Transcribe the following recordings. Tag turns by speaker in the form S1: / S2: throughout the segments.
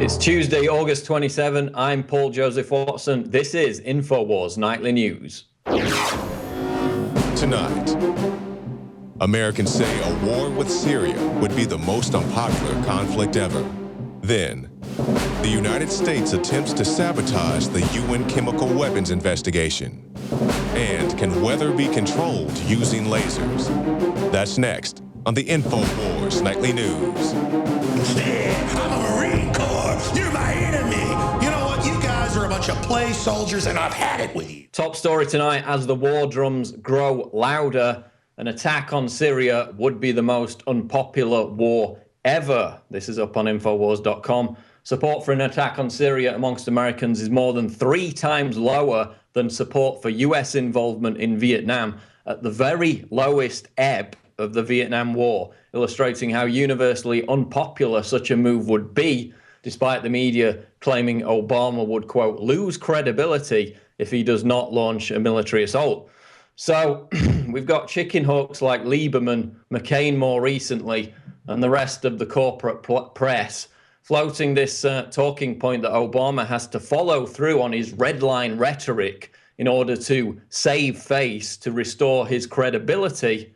S1: It's Tuesday, August 27. I'm Paul Joseph Watson. This is Infowars Nightly News.
S2: Tonight, Americans say a war with Syria would be the most unpopular conflict ever. Then, the United States attempts to sabotage the UN chemical weapons investigation. And can weather be controlled using lasers? That's next on the Infowars Nightly News.
S3: I'm a Marine Corps. You're my enemy. You know what? You guys are a bunch of play soldiers, and I've had it with you.
S1: Top story tonight, as the war drums grow louder, an attack on Syria would be the most unpopular war ever. This is up on Infowars.com. Support for an attack on Syria amongst Americans is more than 3 times lower than support for US involvement in Vietnam at the very lowest ebb of the Vietnam War, illustrating how universally unpopular such a move would be, despite the media claiming Obama would, quote, lose credibility if he does not launch a military assault. So we've got chicken hawks like Lieberman, McCain more recently, and the rest of the corporate press floating this talking point that Obama has to follow through on his red line rhetoric in order to save face, to restore his credibility.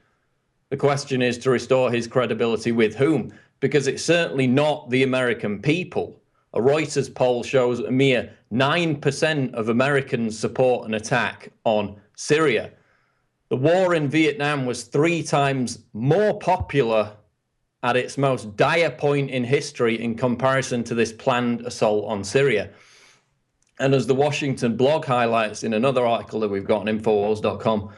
S1: The question is, to restore his credibility with whom? Because it's certainly not the American people. A Reuters poll shows a mere 9% of Americans support an attack on Syria. The war in Vietnam was 3 times more popular at its most dire point in history in comparison to this planned assault on Syria. And as the Washington blog highlights in another article that we've got on Infowars.com,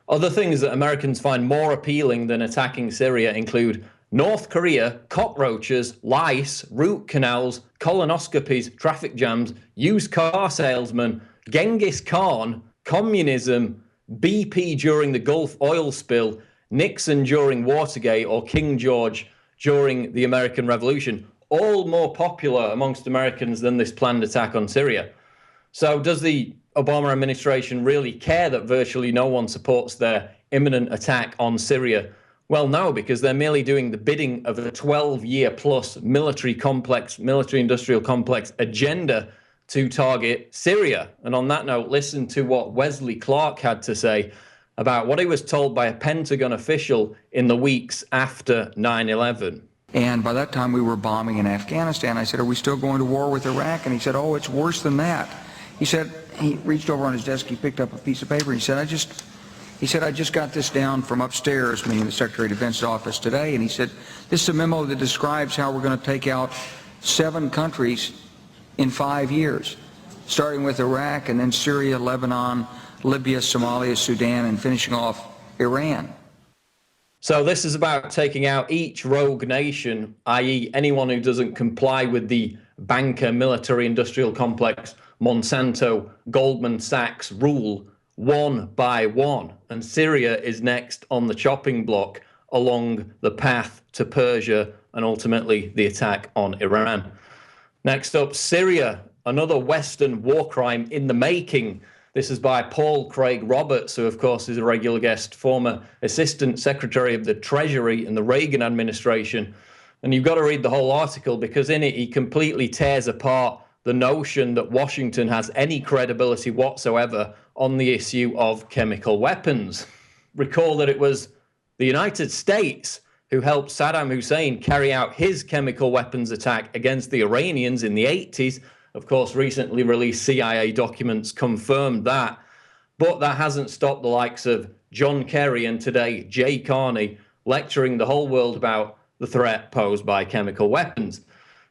S1: other things that Americans find more appealing than attacking Syria include North Korea, cockroaches, lice, root canals, colonoscopies, traffic jams, used car salesmen, Genghis Khan, communism, BP during the Gulf oil spill, Nixon during Watergate, or King George during the American Revolution, all more popular amongst Americans than this planned attack on Syria. So does the Obama administration really care that virtually no one supports their imminent attack on Syria? Well, no, because they're merely doing the bidding of a 12-year plus military industrial complex agenda to target Syria. And on that note, listen to what Wesley Clark had to say about what he was told by a Pentagon official in the weeks after 9/11.
S4: And by that time we were bombing in Afghanistan. I said, are we still going to war with Iraq? And he said, oh, it's worse than that. He said, he reached over on his desk, he picked up a piece of paper, and he said, I just got this down from upstairs, meaning the Secretary of Defense's office today, and he said, this is a memo that describes how we're going to take out 7 countries in 5 years, starting with Iraq and then Syria, Lebanon, Libya, Somalia, Sudan, and finishing off Iran.
S1: So this is about taking out each rogue nation, i.e. anyone who doesn't comply with the banker military industrial complex Monsanto, Goldman Sachs rule, one by one. And Syria is next on the chopping block along the path to Persia and ultimately the attack on Iran. Next up, Syria, another Western war crime in the making. This is by Paul Craig Roberts, who of course is a regular guest, former Assistant Secretary of the Treasury in the Reagan administration. And you've got to read the whole article because in it he completely tears apart the notion that Washington has any credibility whatsoever on the issue of chemical weapons. Recall that it was the United States who helped Saddam Hussein carry out his chemical weapons attack against the Iranians in the 80s. Of course, recently released CIA documents confirmed that. But that hasn't stopped the likes of John Kerry and today Jay Carney lecturing the whole world about the threat posed by chemical weapons.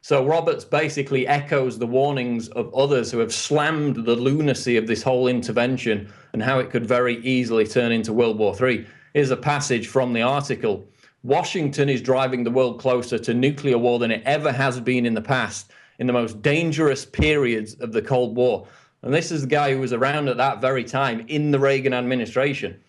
S1: So Roberts basically echoes the warnings of others who have slammed the lunacy of this whole intervention and how it could very easily turn into World War III. Here's a passage from the article. Washington is driving the world closer to nuclear war than it ever has been in the past, in the most dangerous periods of the Cold War. And this is the guy who was around at that very time in the Reagan administration.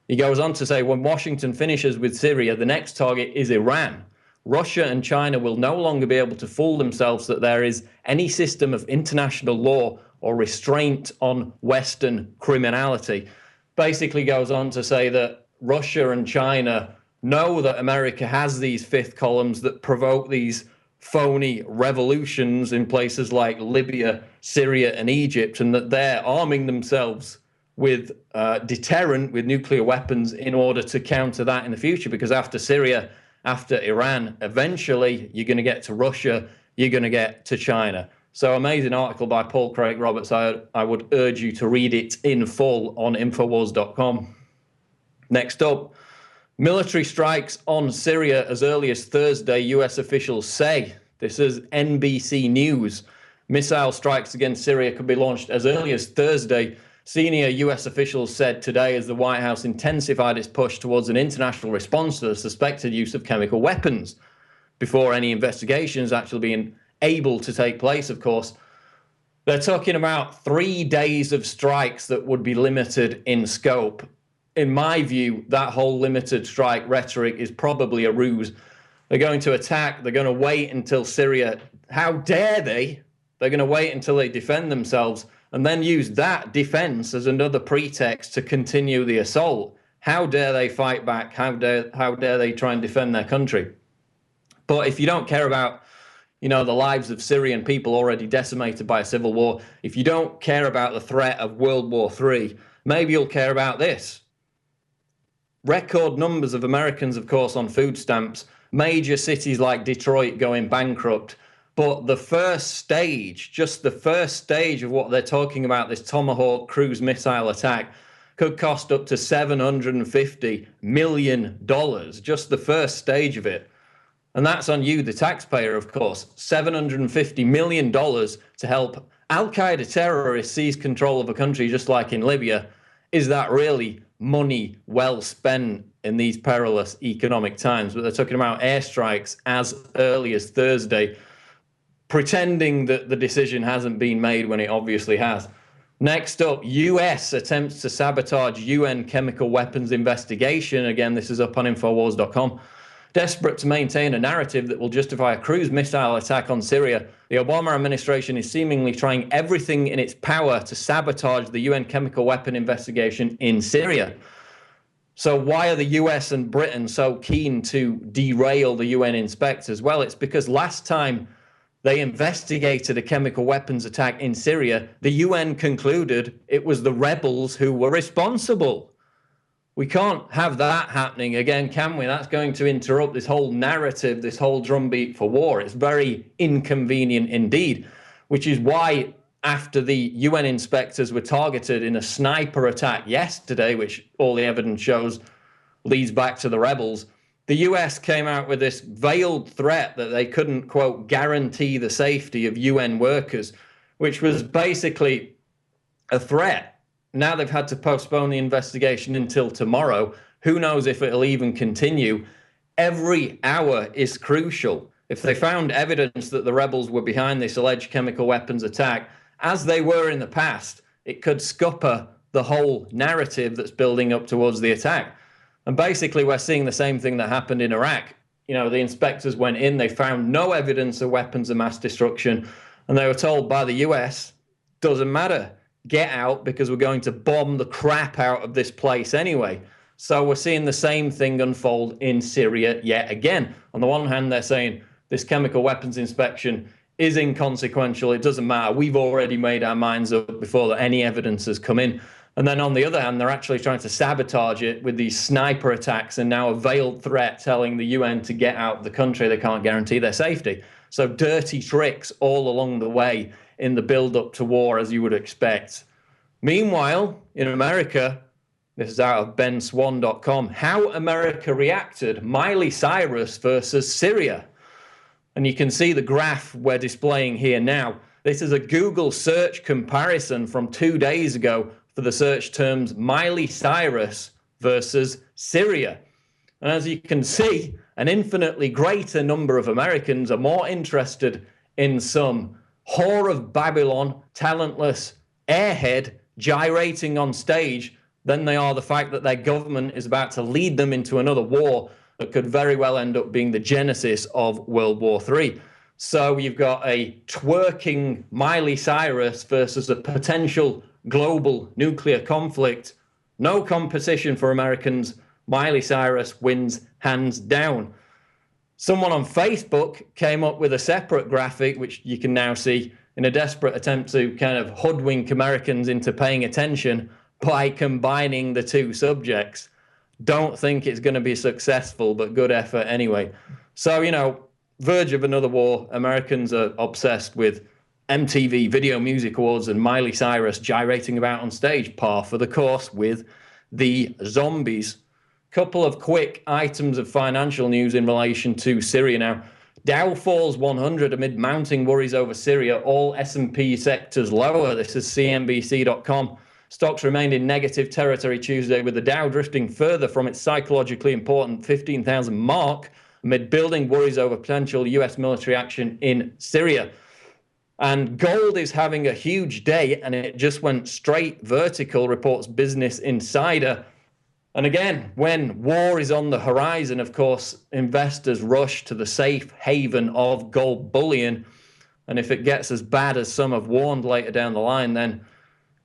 S1: He goes on to say, when Washington finishes with Syria, the next target is Iran. Russia and China will no longer be able to fool themselves that there is any system of international law or restraint on Western criminality. Basically goes on to say that Russia and China know that America has these fifth columns that provoke these phony revolutions in places like Libya, Syria, and Egypt, and that they're arming themselves with deterrent, with nuclear weapons in order to counter that in the future. Because after Syria, after Iran, eventually you're going to get to Russia, you're going to get to China. So amazing article by Paul Craig Roberts. I would urge you to read it in full on Infowars.com. Next up, military strikes on Syria as early as Thursday, US officials say. This is NBC News. Missile strikes against Syria could be launched as early as Thursday. Senior US officials said today as the White House intensified its push towards an international response to the suspected use of chemical weapons. Before any investigations actually being able to take place, of course, they're talking about 3 days of strikes that would be limited in scope. In my view, that whole limited strike rhetoric is probably a ruse. They're going to attack. They're going to wait until Syria. How dare they? They're going to wait until they defend themselves and then use that defense as another pretext to continue the assault. How dare they fight back? How dare they try and defend their country? But if you don't care about, the lives of Syrian people already decimated by a civil war, if you don't care about the threat of World War III, maybe you'll care about this. Record numbers of Americans, of course, on food stamps, major cities like Detroit going bankrupt. But the first stage, just the first stage of what they're talking about, this Tomahawk cruise missile attack, could cost up to $750 million, just the first stage of it. And that's on you, the taxpayer, of course. $750 million to help Al-Qaeda terrorists seize control of a country just like in Libya. Is that really money well spent in these perilous economic times? But they're talking about airstrikes as early as Thursday, pretending that the decision hasn't been made when it obviously has. Next up, US attempts to sabotage UN chemical weapons investigation. Again, this is up on Infowars.com. Desperate to maintain a narrative that will justify a cruise missile attack on Syria, the Obama administration is seemingly trying everything in its power to sabotage the UN chemical weapon investigation in Syria. So why are the US and Britain so keen to derail the UN inspectors? Well, it's because last time they investigated a chemical weapons attack in Syria, the UN concluded it was the rebels who were responsible. We can't have that happening again, can we? That's going to interrupt this whole narrative, this whole drumbeat for war. It's very inconvenient indeed, which is why after the UN inspectors were targeted in a sniper attack yesterday, which all the evidence shows leads back to the rebels, the US came out with this veiled threat that they couldn't, quote, guarantee the safety of UN workers, which was basically a threat. Now they've had to postpone the investigation until tomorrow. Who knows if it'll even continue? Every hour is crucial. If they found evidence that the rebels were behind this alleged chemical weapons attack, as they were in the past, it could scupper the whole narrative that's building up towards the attack. And basically, we're seeing the same thing that happened in Iraq. The inspectors went in, they found no evidence of weapons of mass destruction, and they were told by the US, doesn't matter, get out because we're going to bomb the crap out of this place anyway. So we're seeing the same thing unfold in Syria yet again. On the one hand, they're saying this chemical weapons inspection is inconsequential. It doesn't matter. We've already made our minds up before that any evidence has come in. And then on the other hand, they're actually trying to sabotage it with these sniper attacks and now a veiled threat telling the UN to get out of the country. They can't guarantee their safety. So dirty tricks all along the way in the build-up to war, as you would expect. Meanwhile, in America, this is out of benswan.com, how America reacted, Miley Cyrus versus Syria. And you can see the graph we're displaying here now. This is a Google search comparison from 2 days ago for the search terms Miley Cyrus versus Syria. And as you can see, an infinitely greater number of Americans are more interested in some whore of Babylon, talentless airhead gyrating on stage than they are the fact that their government is about to lead them into another war that could very well end up being the genesis of World War III. So you've got a twerking Miley Cyrus versus a potential global nuclear conflict. No competition for Americans. Miley Cyrus wins hands down. Someone on Facebook came up with a separate graphic, which you can now see, in a desperate attempt to kind of hoodwink Americans into paying attention by combining the two subjects. Don't think it's going to be successful, but good effort anyway. So, you know, verge of another war. Americans are obsessed with MTV Video Music Awards and Miley Cyrus gyrating about on stage, par for the course with the zombies. Couple of quick items of financial news in relation to Syria now. Dow falls 100 amid mounting worries over Syria. All S&P sectors lower. This is CNBC.com. Stocks remained in negative territory Tuesday, with the Dow drifting further from its psychologically important 15,000 mark amid building worries over potential US military action in Syria. And gold is having a huge day, and it just went straight vertical, reports Business Insider. And again, when war is on the horizon, of course, investors rush to the safe haven of gold bullion. And if it gets as bad as some have warned later down the line, then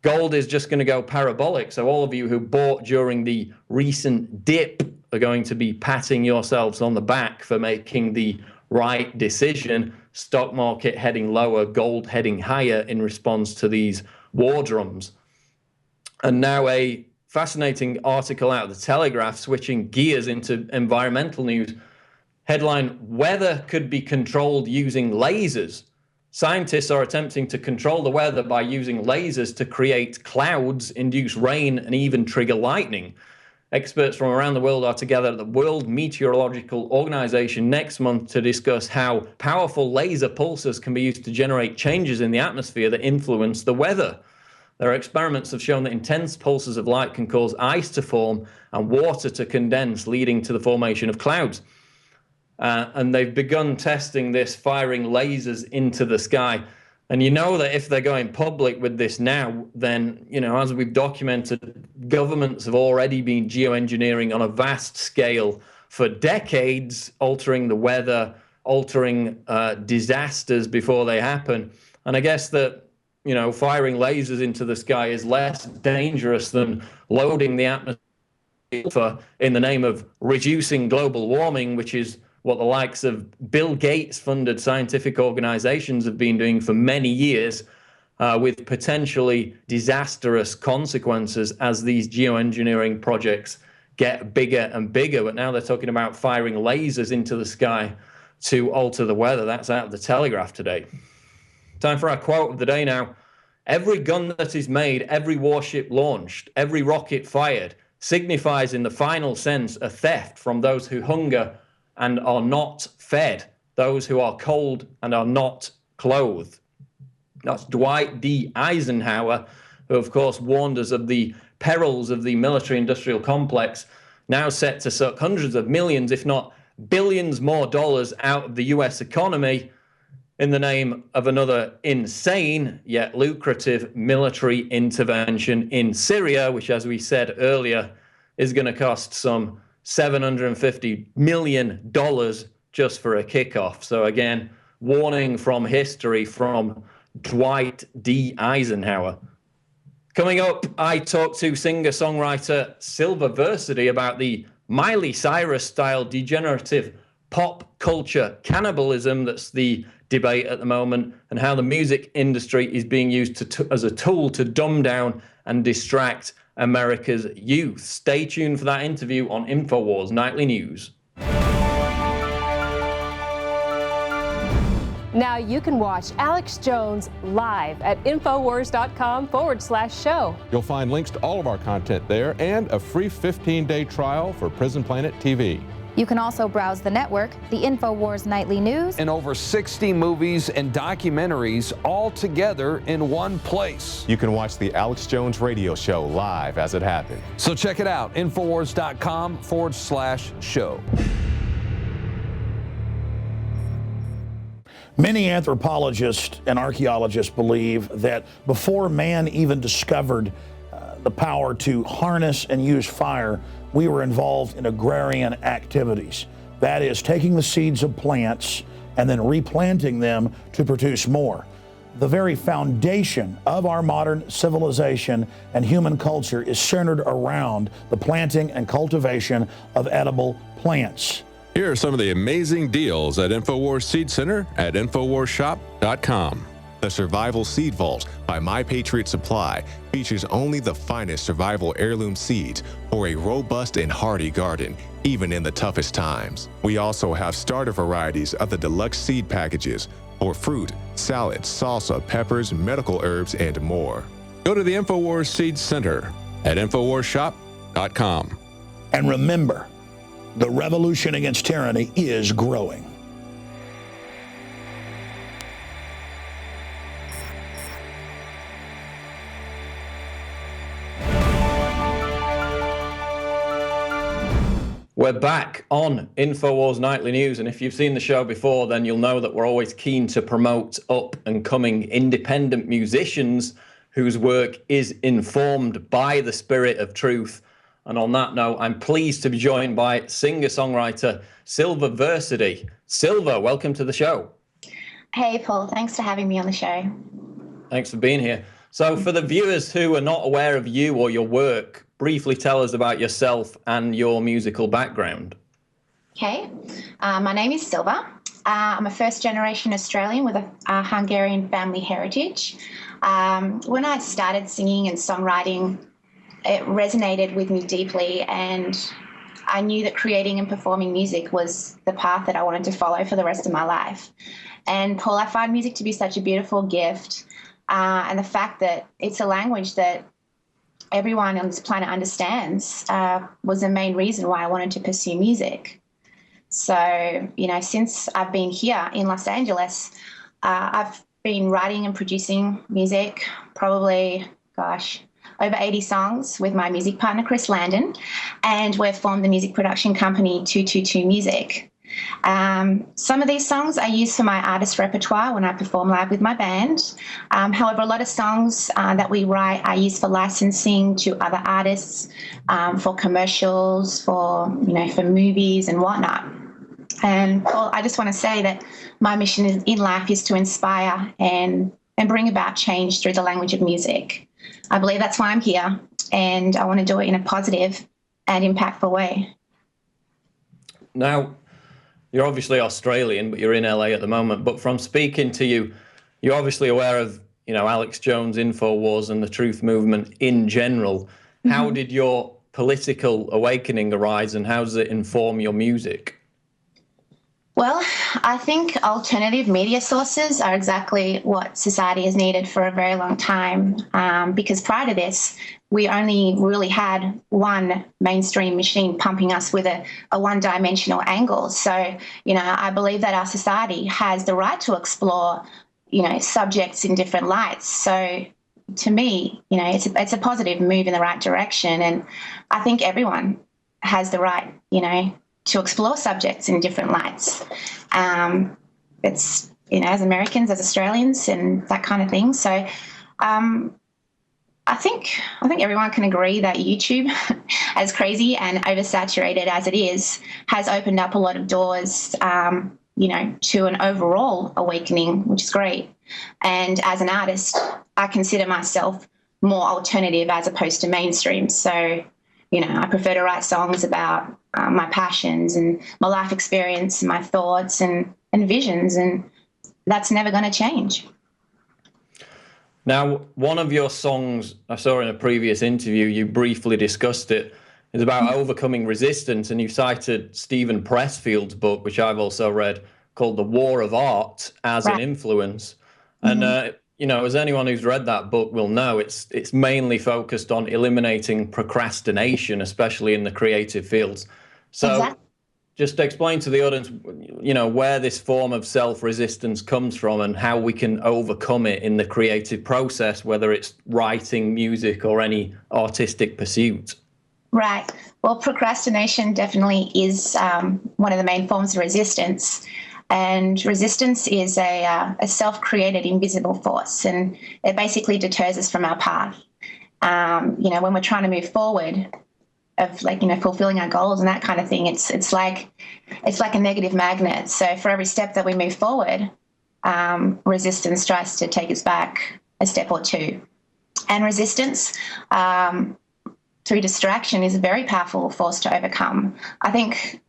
S1: gold is just going to go parabolic. So all of you who bought during the recent dip are going to be patting yourselves on the back for making the right decision. Stock market heading lower, gold heading higher in response to these war drums. And now a fascinating article out of the Telegraph, switching gears into environmental news. Headline, weather could be controlled using lasers. Scientists are attempting to control the weather by using lasers to create clouds, induce rain, and even trigger lightning. Experts from around the world are together at the World Meteorological Organization next month to discuss how powerful laser pulses can be used to generate changes in the atmosphere that influence the weather. Their experiments have shown that intense pulses of light can cause ice to form and water to condense, leading to the formation of clouds. And they've begun testing this, firing lasers into the sky. And you know that if they're going public with this now, then, you know, as we've documented, governments have already been geoengineering on a vast scale for decades, altering the weather, altering disasters before they happen. And I guess that, you know, firing lasers into the sky is less dangerous than loading the atmosphere in the name of reducing global warming, which is what the likes of Bill Gates-funded scientific organizations have been doing for many years, with potentially disastrous consequences as these geoengineering projects get bigger and bigger. But now they're talking about firing lasers into the sky to alter the weather. That's out of the Telegraph today. Time for our quote of the day now. Every gun that is made, every warship launched, every rocket fired signifies in the final sense a theft from those who hunger and are not fed, those who are cold and are not clothed. That's Dwight D. Eisenhower, who of course warned us of the perils of the military-industrial complex, now set to suck hundreds of millions, if not billions more dollars out of the US economy in the name of another insane yet lucrative military intervention in Syria, which, as we said earlier, is going to cost some $750 million just for a kickoff. So again, warning from history from Dwight D. Eisenhower. Coming up, I talk to singer-songwriter Szilva Vecserdy about the Miley Cyrus-style degenerative pop culture cannibalism that's the debate at the moment, and how the music industry is being used as a tool to dumb down and distract America's youth. Stay tuned for that interview on Infowars Nightly News.
S5: Now you can watch Alex Jones live at Infowars.com/show.
S6: You'll find links to all of our content there and a free 15-day trial for Prison Planet TV.
S7: You can also browse the network, the Infowars Nightly News,
S8: and over 60 movies and documentaries all together in one place.
S2: You can watch the Alex Jones radio show live as it happened.
S8: So check it out, Infowars.com/show.
S3: Many anthropologists and archaeologists believe that before man even discovered the power to harness and use fire, we were involved in agrarian activities. That is, taking the seeds of plants and then replanting them to produce more. The very foundation of our modern civilization and human culture is centered around the planting and cultivation of edible plants.
S6: Here are some of the amazing deals at Infowars Seed Center at InfowarsShop.com.
S2: The Survival Seed Vault by My Patriot Supply features only the finest survival heirloom seeds for a robust and hardy garden, even in the toughest times. We also have starter varieties of the deluxe seed packages for fruit, salad, salsa, peppers, medical herbs, and more.
S6: Go to the Infowars Seed Center at InfowarsShop.com.
S3: And remember, the revolution against tyranny is growing.
S1: We're back on Infowars Nightly News, and if you've seen the show before, then you'll know that we're always keen to promote up-and-coming independent musicians whose work is informed by the spirit of truth. And on that note, I'm pleased to be joined by singer-songwriter Szilva Vecserdy. Szilva, welcome to the show.
S9: Hey, Paul. Thanks for having me on the show.
S1: Thanks for being here. So for the viewers who are not aware of you or your work, briefly tell us about yourself and your musical background.
S9: Okay. My name is Szilva. I'm a first-generation Australian with a Hungarian family heritage. When I started singing and songwriting, it resonated with me deeply, and I knew that creating and performing music was the path that I wanted to follow for the rest of my life. And Paul, I find music to be such a beautiful gift, and the fact that it's a language that everyone on this planet understands was the main reason why I wanted to pursue music. So, since I've been here in Los Angeles, I've been writing and producing music, probably, over 80 songs with my music partner, Chris Landon, and we've formed the music production company 222 Music. Some of these songs I use for my artist repertoire when I perform live with my band. However, a lot of songs that we write I use for licensing to other artists, for commercials, for movies and whatnot. And Paul, I just want to say that my mission in life is to inspire and bring about change through the language of music. I believe that's why I'm here, and I want to do it in a positive and impactful way.
S1: Now, you're obviously Australian, but you're in LA at the moment. But from speaking to you, you're obviously aware of, Alex Jones, Infowars, and the truth movement in general. Mm-hmm. How did your political awakening arise, and how does it inform your music?
S9: Well, I think alternative media sources are exactly what society has needed for a very long time, because prior to this, we only really had one mainstream machine pumping us with a one-dimensional angle. So, I believe that our society has the right to explore, subjects in different lights. So to me, it's a positive move in the right direction. And I think everyone has the right, to explore subjects in different lights. It's, as Americans, as Australians, and that kind of thing. So I think everyone can agree that YouTube, as crazy and oversaturated as it is, has opened up a lot of doors, to an overall awakening, which is great. And as an artist, I consider myself more alternative as opposed to mainstream. So, I prefer to write songs about my passions and my life experience and my thoughts and visions, and that's never going to change.
S1: Now, one of your songs I saw in a previous interview, you briefly discussed it, is about overcoming resistance, and you cited Stephen Pressfield's book, which I've also read, called The War of Art as an Influence. And, as anyone who's read that book will know, it's mainly focused on eliminating procrastination, especially in the creative fields. So just explain to the audience, where this form of self-resistance comes from and how we can overcome it in the creative process, whether it's writing, music, or any artistic pursuit.
S9: Right. Well, procrastination definitely is one of the main forms of resistance. And resistance is a self-created invisible force, and it basically deters us from our path. When we're trying to move forward, of fulfilling our goals and that kind of thing, it's like a negative magnet. So for every step that we move forward, resistance tries to take us back a step or two. And resistance through distraction is a very powerful force to overcome. I think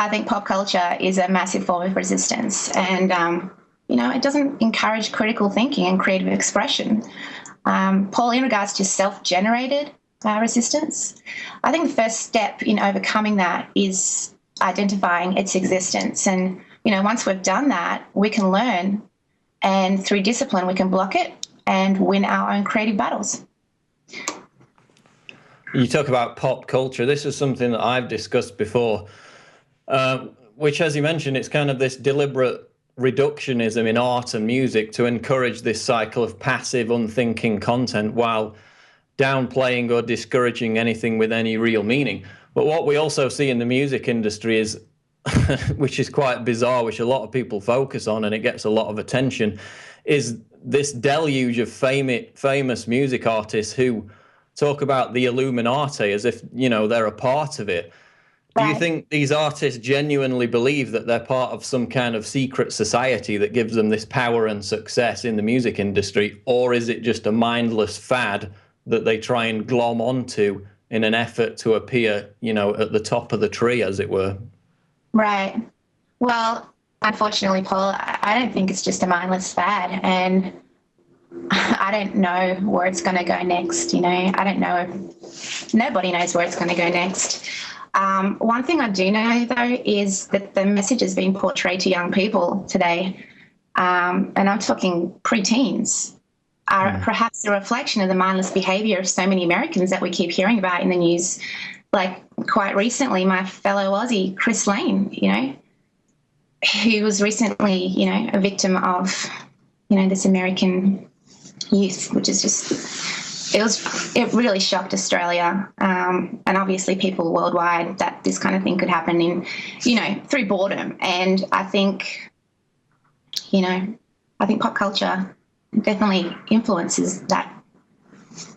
S9: I think pop culture is a massive form of resistance, and it doesn't encourage critical thinking and creative expression. Paul, in regards to self-generated resistance, I think the first step in overcoming that is identifying its existence. And, once we've done that, we can learn, and through discipline, we can block it and win our own creative battles.
S1: You talk about pop culture. This is something that I've discussed before, which, as you mentioned, it's kind of this deliberate reductionism in art and music to encourage this cycle of passive, unthinking content while downplaying or discouraging anything with any real meaning. But what we also see in the music industry is, which is quite bizarre, which a lot of people focus on and it gets a lot of attention, is this deluge of famous music artists who talk about the Illuminati as if, they're a part of it. Do you think these artists genuinely believe that they're part of some kind of secret society that gives them this power and success in the music industry? Or is it just a mindless fad that they try and glom onto in an effort to appear, at the top of the tree, as it were?
S9: Right. Well, unfortunately, Paul, I don't think it's just a mindless fad. And I don't know where it's going to go next. I don't know. Nobody knows where it's going to go next. One thing I do know, though, is that the message is being portrayed to young people today, and I'm talking preteens, are perhaps a reflection of the mindless behaviour of so many Americans that we keep hearing about in the news. Like quite recently, my fellow Aussie, Chris Lane, who was recently, a victim of, this American youth, which is just, it really shocked Australia, and obviously people worldwide, that this kind of thing could happen in, through boredom. And I think pop culture definitely influences that,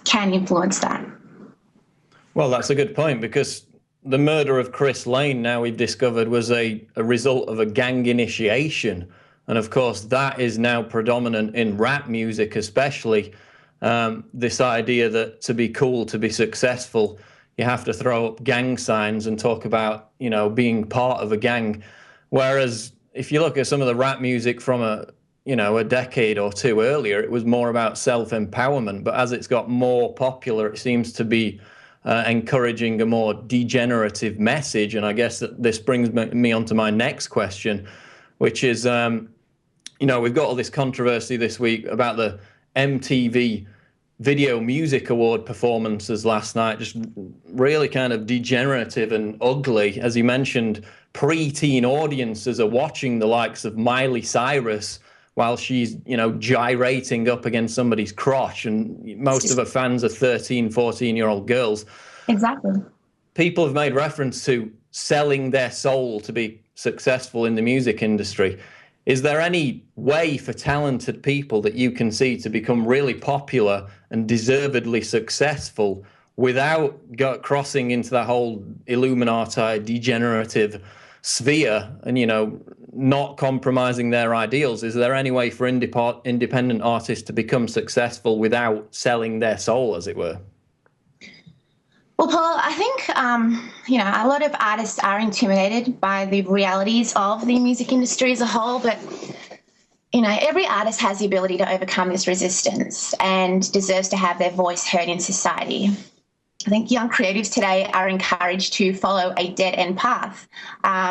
S9: can influence that.
S1: Well, that's a good point, because the murder of Chris Lane, now we've discovered, was a result of a gang initiation. And of course, that is now predominant in rap music, especially. This idea that to be cool, to be successful, you have to throw up gang signs and talk about, being part of a gang. Whereas if you look at some of the rap music from a decade or two earlier, it was more about self-empowerment. But as it's got more popular, it seems to be encouraging a more degenerative message. And I guess that this brings me on to my next question, which is, we've got all this controversy this week about the MTV Video Music Award performances last night, just really kind of degenerative and ugly. As you mentioned, preteen audiences are watching the likes of Miley Cyrus while she's, gyrating up against somebody's crotch, and most of her fans are 13, 14-year-old girls.
S9: Exactly.
S1: People have made reference to selling their soul to be successful in the music industry. Is there any way for talented people that you can see to become really popular and deservedly successful without crossing into that whole Illuminati degenerative sphere and, not compromising their ideals? Is there any way for independent artists to become successful without selling their soul, as it were?
S9: Well, Paul, I think, a lot of artists are intimidated by the realities of the music industry as a whole, but, every artist has the ability to overcome this resistance and deserves to have their voice heard in society. I think young creatives today are encouraged to follow a dead-end path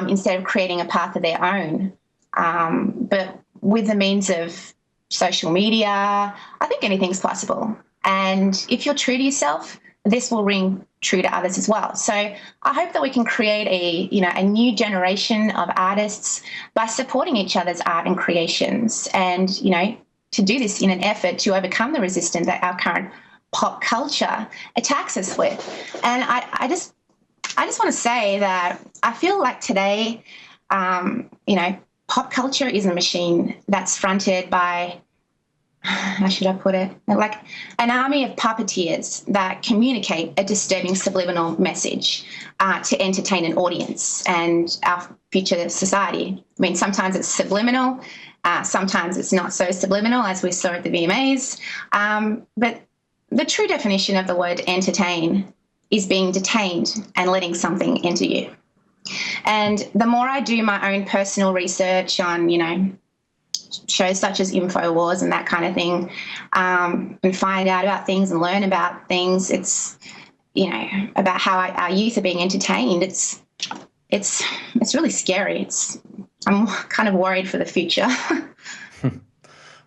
S9: instead of creating a path of their own. But with the means of social media, I think anything's possible. And if you're true to yourself, this will ring true to others as well. So I hope that we can create a new generation of artists by supporting each other's art and creations, and to do this in an effort to overcome the resistance that our current pop culture attacks us with. And I just want to say that I feel like today, pop culture is a machine that's fronted by, how should I put it, like an army of puppeteers that communicate a disturbing subliminal message to entertain an audience and our future society. I mean, sometimes it's subliminal, sometimes it's not so subliminal, as we saw at the VMAs, but the true definition of the word entertain is being detained and letting something enter you. And the more I do my own personal research on, shows such as Infowars and that kind of thing, and find out about things and learn about things, it's, about how our youth are being entertained. It's really scary. I'm kind of worried for the future.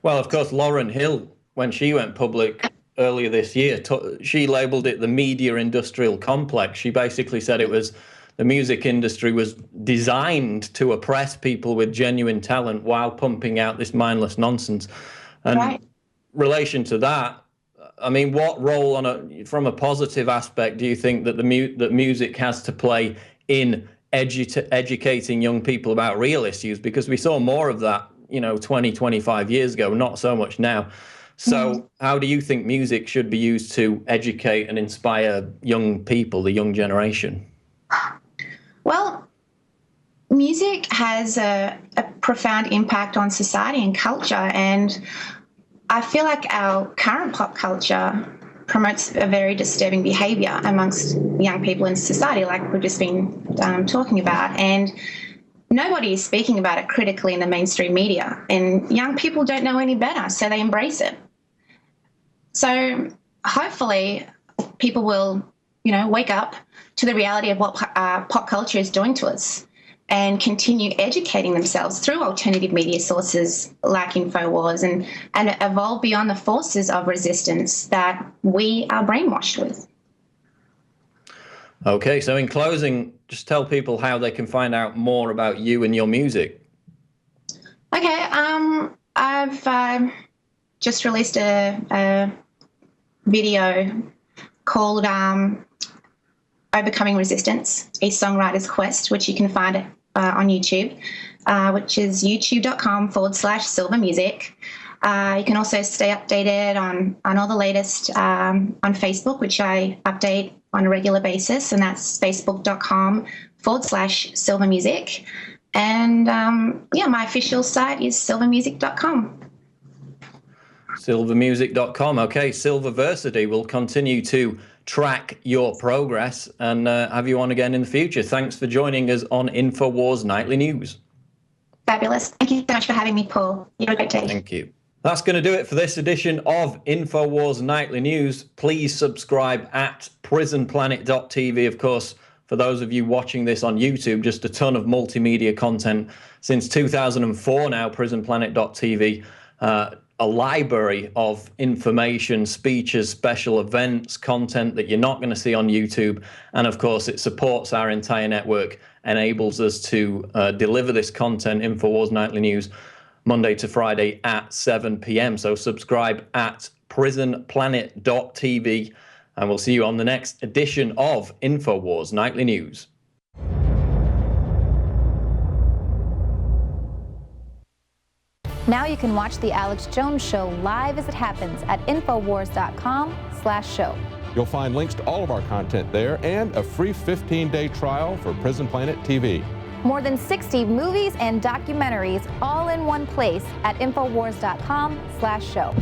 S1: Well, of course, Lauryn Hill, when she went public earlier this year, she labeled it the media industrial complex. She basically said the music industry was designed to oppress people with genuine talent while pumping out this mindless nonsense. And
S9: right.
S1: Relation to that, I mean, what role from a positive aspect do you think that that music has to play in educating young people about real issues? Because we saw more of that, 20, 25 years ago, not so much now. So how do you think music should be used to educate and inspire young people, the young generation?
S9: Well, music has a profound impact on society and culture, and I feel like our current pop culture promotes a very disturbing behaviour amongst young people in society, like we've just been talking about. And nobody is speaking about it critically in the mainstream media, and young people don't know any better, so they embrace it. So hopefully people will, wake up to the reality of what pop culture is doing to us and continue educating themselves through alternative media sources like Infowars and evolve beyond the forces of resistance that we are brainwashed with.
S1: Okay, so in closing, just tell people how they can find out more about you and your music.
S9: Okay, I've just released a video called Overcoming Resistance, a Songwriter's Quest, which you can find on YouTube, which is youtube.com/Szilva Music. You can also stay updated on all the latest on Facebook, which I update on a regular basis, and that's facebook.com/Szilva Music. And my official site is szilvamusic.com.
S1: Szilvamusic.com. Okay, Szilva Vecserdy will continue to track your progress and have you on again in the future. Thanks for joining us on Infowars Nightly News.
S9: Fabulous. Thank you so much for having me, Paul. You have a great day.
S1: Thank you. That's going to do it for this edition of Infowars Nightly News. Please subscribe at PrisonPlanet.tv. Of course, for those of you watching this on YouTube, just a ton of multimedia content since 2004 now, PrisonPlanet.tv. A library of information, speeches, special events, content that you're not going to see on YouTube. And of course, it supports our entire network, enables us to deliver this content, Infowars Nightly News, Monday to Friday at 7 p.m. So subscribe at PrisonPlanet.tv, and we'll see you on the next edition of Infowars Nightly News.
S7: Now you can watch The Alex Jones Show live as it happens at Infowars.com/show.
S6: You'll find links to all of our content there and a free 15-day trial for Prison Planet TV.
S7: More than 60 movies and documentaries all in one place at Infowars.com/show.